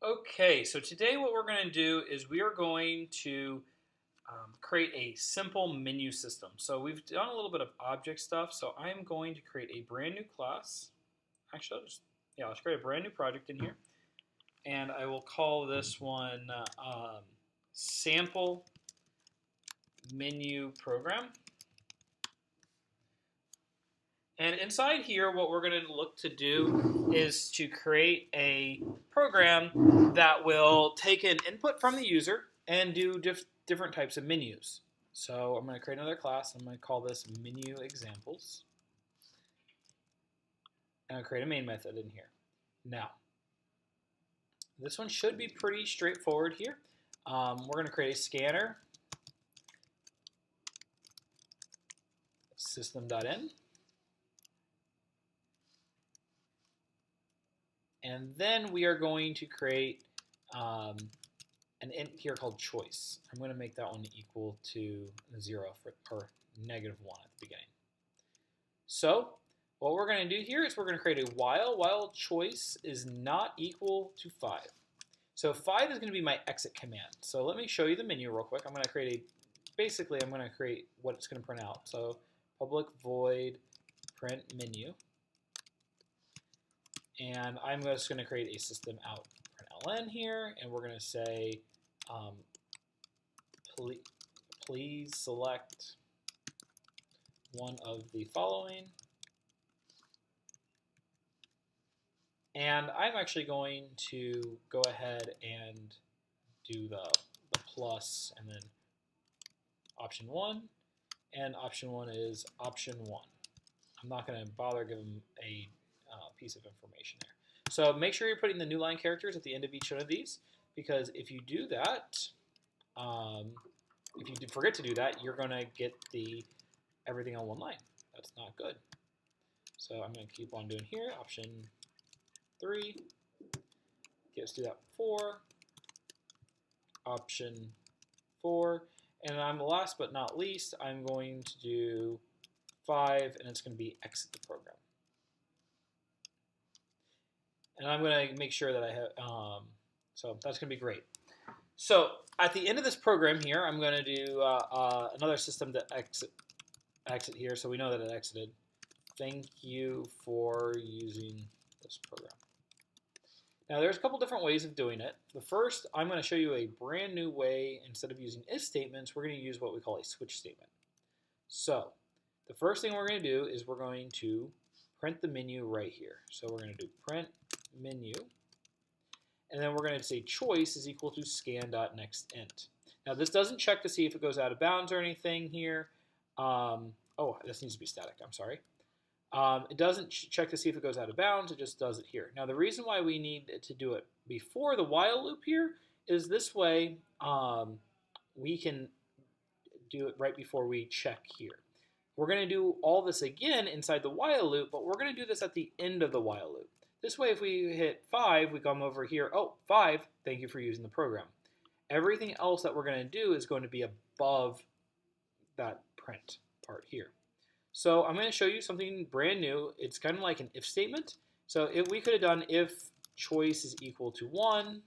Okay, so today what we're going to do is we are going to create a simple menu system. So we've done a little bit of object stuff, so I'm going to create a brand new class. Actually, let's create a brand new project in here. And I will call this one sample menu program. And inside here, what we're going to look to do is to create a program that will take an input from the user and do different types of menus. So I'm going to create another class. I'm going to call this menu examples. And I'll create a main method in here. Now, this one should be pretty straightforward here. We're going to create a scanner, system.in. And then we are going to create an int here called choice. I'm going to make that one equal to 0 or negative 1 at the beginning. So what we're going to do here is we're going to create a while choice is not equal to 5. So 5 is going to be my exit command. So let me show you the menu real quick. I'm going to create I'm going to create what it's going to print out. So public void print menu. And I'm just going to create a system out println here, and we're going to say, please select one of the following. And I'm actually going to go ahead and do the plus and then option 1, and option 1 is option 1. I'm not going to bother giving a piece of information there. So make sure you're putting the new line characters at the end of each one of these, because if you do that, if you forget to do that, you're going to get everything on one line. That's not good. So I'm going to keep on doing here. Option 3. Let's do that 4. Option 4. And I'm last but not least, I'm going to do 5, and it's going to be exit the program. And I'm going to make sure that I have, so that's going to be great. So at the end of this program here, I'm going to do another system to exit here, so we know that it exited. Thank you for using this program. Now there's a couple different ways of doing it. The first, I'm going to show you a brand new way. Instead of using if statements, we're going to use what we call a switch statement. So the first thing we're going to do is we're going to print the menu right here. So we're going to do print menu, and then we're going to say choice is equal to scan.nextInt. Now this doesn't check to see if it goes out of bounds or anything here. Oh, this needs to be static, I'm sorry. It doesn't check to see if it goes out of bounds, it just does it here. Now the reason why we need to do it before the while loop here is this way we can do it right before we check here. We're going to do all this again inside the while loop, but we're going to do this at the end of the while loop. This way, if we hit 5, we come over here, oh, 5, thank you for using the program. Everything else that we're going to do is going to be above that print part here. So I'm going to show you something brand new. It's kind of like an if statement. So if we could have done if choice is equal to 1,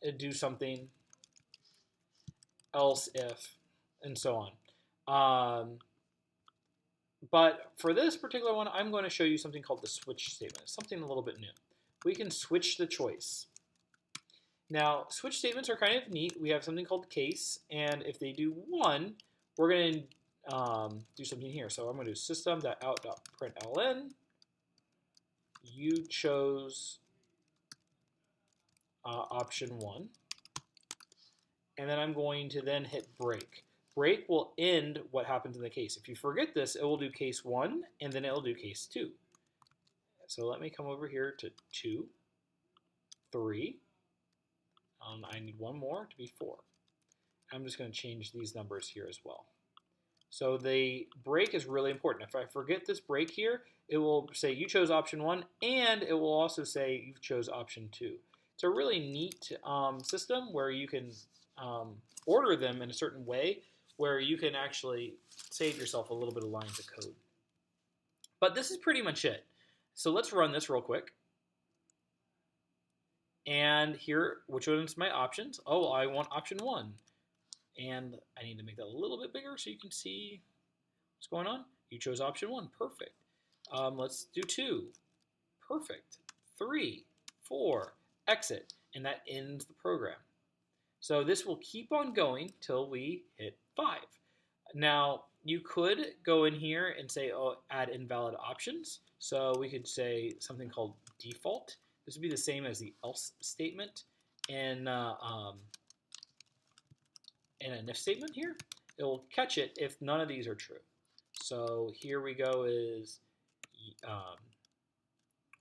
it'd do something, else if, and so on. But for this particular one, I'm going to show you something called the switch statement. It's something a little bit new. We can switch the choice. Now, switch statements are kind of neat. We have something called case, and if they do 1, we're going to do something here. So I'm going to do system.out.println. You chose option 1. And then I'm going to then hit break. Break will end what happens in the case. If you forget this, it will do case 1, and then it will do case 2. So let me come over here to 2, 3. I need one more to be 4. I'm just going to change these numbers here as well. So the break is really important. If I forget this break here, it will say you chose option 1, and it will also say you chose option 2. It's a really neat system where you can order them in a certain way where you can actually save yourself a little bit of lines of code. But this is pretty much it. So let's run this real quick. And here, which one's my options? Oh, I want option 1. And I need to make that a little bit bigger so you can see what's going on. You chose option 1. Perfect. Let's do 2. Perfect. 3, 4, exit. And that ends the program. So this will keep on going till we hit 5. Now, you could go in here and say, oh, add invalid options. So we could say something called default. This would be the same as the else statement in an if statement here. It will catch it if none of these are true. So here we go is,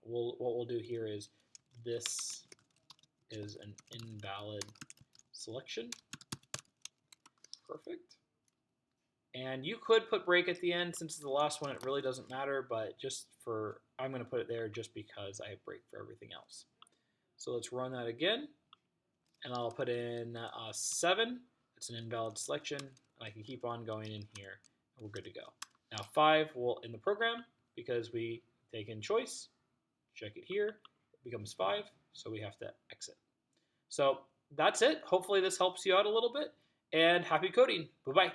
what we'll do here is this is an invalid selection. Perfect. And you could put break at the end. Since it's the last one, it really doesn't matter, but I'm going to put it there just because I have break for everything else. So let's run that again, and I'll put in 7. It's an invalid selection, and I can keep on going in here, and we're good to go. Now 5 will end the program because we take in choice, check it here, it becomes 5, so we have to exit. So that's it. Hopefully this helps you out a little bit, and happy coding. Bye-bye.